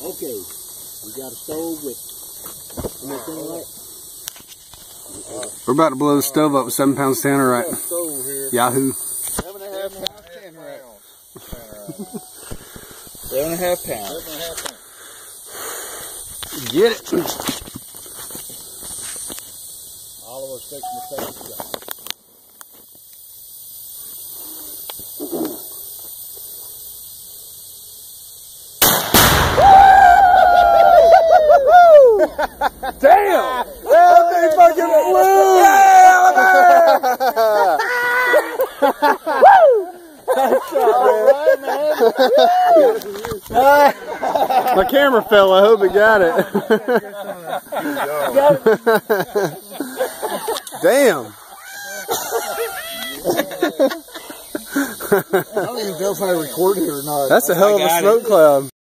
Okay, we got a stove with We're about to blow the stove up with 7 pounds Tannerite. Stove here. Yahoo! 7.5 pounds Tannerite. 7.5 pounds. 7.5 pounds. Get it! Oliver's fixing to take the job. Damn! That thing fucking flew! My camera fell. I hope it got it. Damn! I don't even know if I recorded it or not. That's a hell of a smoke cloud.